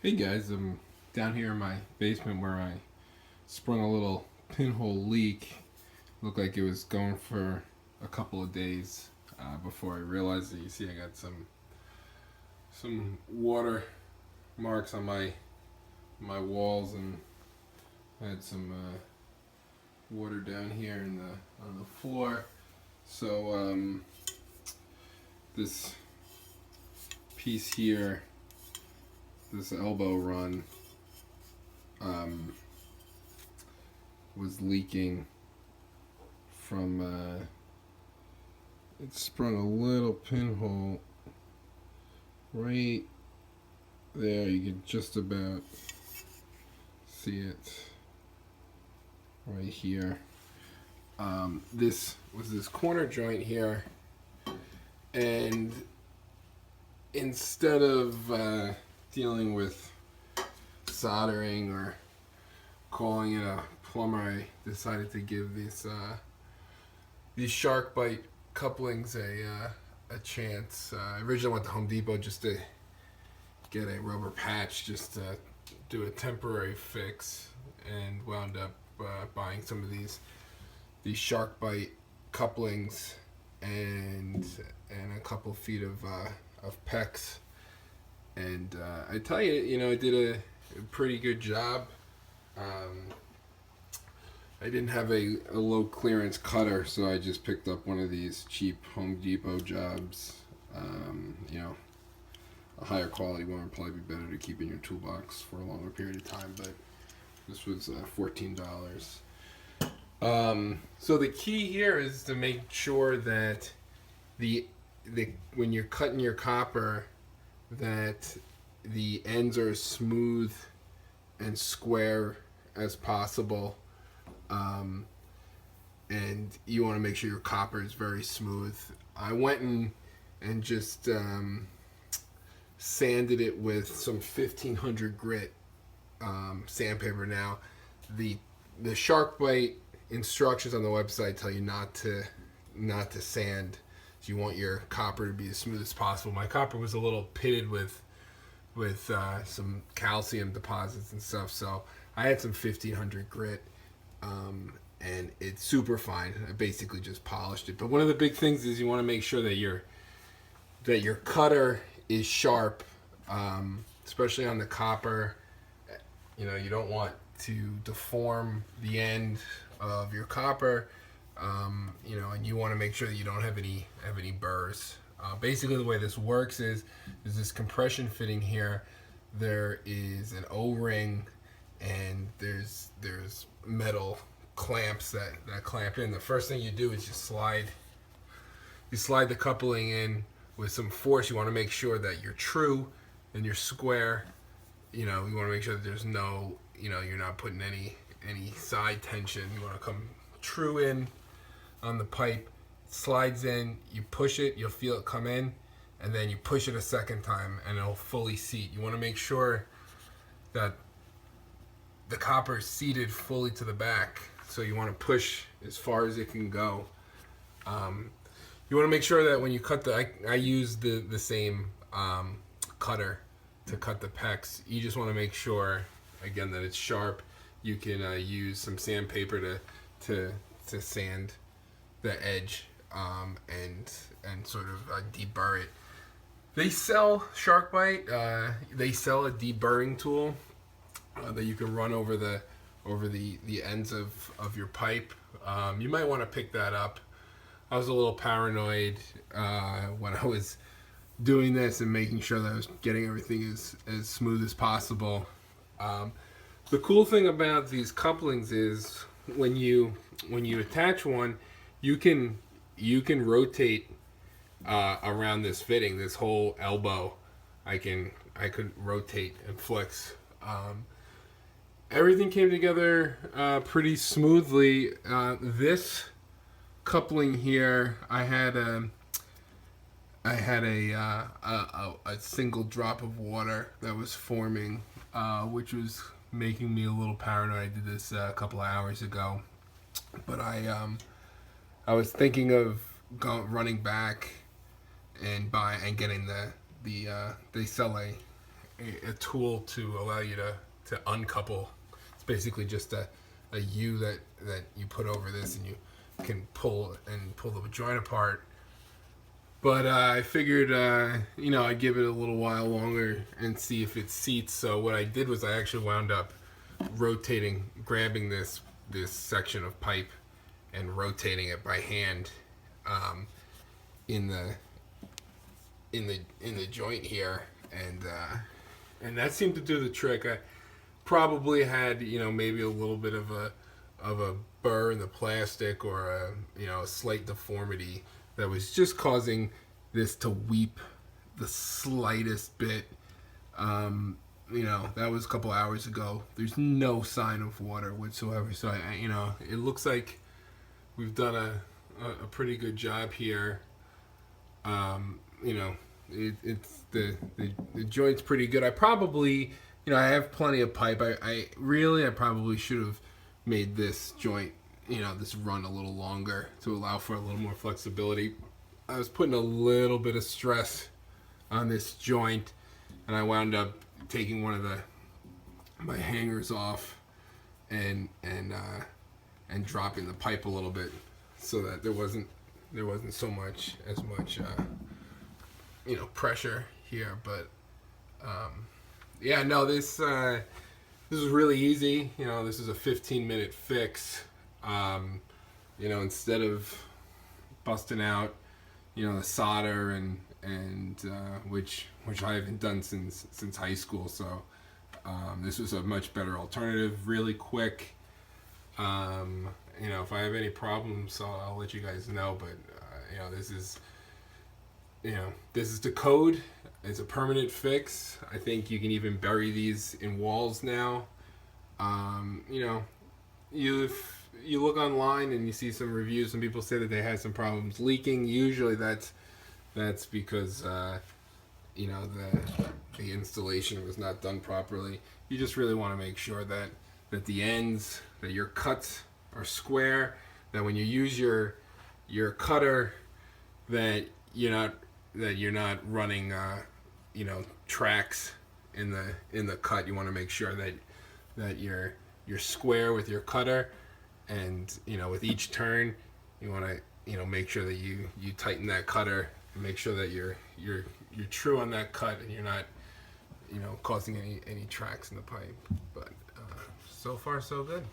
Hey guys, I'm down here in my basement where I sprung a little pinhole leak. Looked like it was going for a couple of days before I realized it. You see, I got some water marks on my walls, and I had some water down here on the floor. So this piece here, this elbow run, was leaking from it sprung a little pinhole right there. You can just about see it right here. This was this corner joint here, and instead of dealing with soldering or calling in a plumber, I decided to give these Sharkbite couplings a chance. I originally went to Home Depot just to get a rubber patch, just to do a temporary fix, and wound up buying some of these Sharkbite couplings and a couple feet of PEX. And I tell you, it did a pretty good job. I didn't have a low clearance cutter, so I just picked up one of these cheap Home Depot jobs. A higher quality one would probably be better to keep in your toolbox for a longer period of time, but this was $14. So the key here is to make sure that the when you're cutting your copper, that the ends are as smooth and square as possible, and you want to make sure your copper is very smooth. I went and just sanded it with some 1500 grit sandpaper. Now, the Sharkbite instructions on the website tell you not to sand. So you want your copper to be as smooth as possible. My copper was a little pitted with some calcium deposits and stuff, so I had some 1500 grit, and it's super fine. I basically just polished it. But one of the big things is you want to make sure that your cutter is sharp, especially on the copper. You don't want to deform the end of your copper, and you want to make sure that you don't have any burrs. Basically, the way this works is there's this compression fitting here. There is an O-ring, and there's metal clamps that clamp in. The first thing you do is you slide the coupling in with some force. You want to make sure that you're true and you're square. You want to make sure that there's no, you're not putting any side tension. You want to come true in on the pipe. It slides in, you push it, you'll feel it come in, and then you push it a second time and it'll fully seat. You want to make sure that the copper is seated fully to the back, so you want to push as far as it can go. You want to make sure that when you cut I use the same cutter to cut the PEX. You just want to make sure, again, that it's sharp. You can use some sandpaper to sand the edge, and sort of deburr it. They sell Sharkbite. They sell a deburring tool that you can run over the ends of your pipe. You might want to pick that up. I was a little paranoid when I was doing this and making sure that I was getting everything as smooth as possible. The cool thing about these couplings is when you attach one, you can rotate around this fitting, this whole elbow. I could rotate and flex. Everything came together pretty smoothly. This coupling here, I had a single drop of water that was forming, which was making me a little paranoid. I did this a couple of hours ago, but I was thinking of running back and getting they sell a tool to allow you to uncouple. It's basically just a U that you put over this, and you can pull the joint apart. But I figured, I'd give it a little while longer and see if it seats. So what I did was I actually wound up grabbing this section of pipe and rotating it by hand in the joint here, and that seemed to do the trick. I probably had maybe a little bit of a burr in the plastic, or a slight deformity that was just causing this to weep the slightest bit. That was a couple hours ago. There's no sign of water whatsoever. So it looks like we've done a pretty good job here. It's the joint's pretty good. I probably, I have plenty of pipe. I probably should have made this joint, this run a little longer to allow for a little more flexibility. I was putting a little bit of stress on this joint, and I wound up taking one of my hangers off and dropping the pipe a little bit, so that there wasn't as much pressure here. But this is really easy. This is a 15-minute fix. Instead of busting out the solder and which I haven't done since high school. So this was a much better alternative, really quick. If I have any problems, I'll let you guys know. But this is the code. It's a permanent fix. I think you can even bury these in walls now. If you look online and you see some reviews, some people say that they had some problems leaking. Usually that's because the installation was not done properly. You just really want to make sure that the ends, that your cuts are square, that when you use your cutter, that you're not running tracks in the cut. You want to make sure that you're square with your cutter, and with each turn you want to make sure that you tighten that cutter and make sure that you're true on that cut, and you're not causing any tracks in the pipe. But so far so good.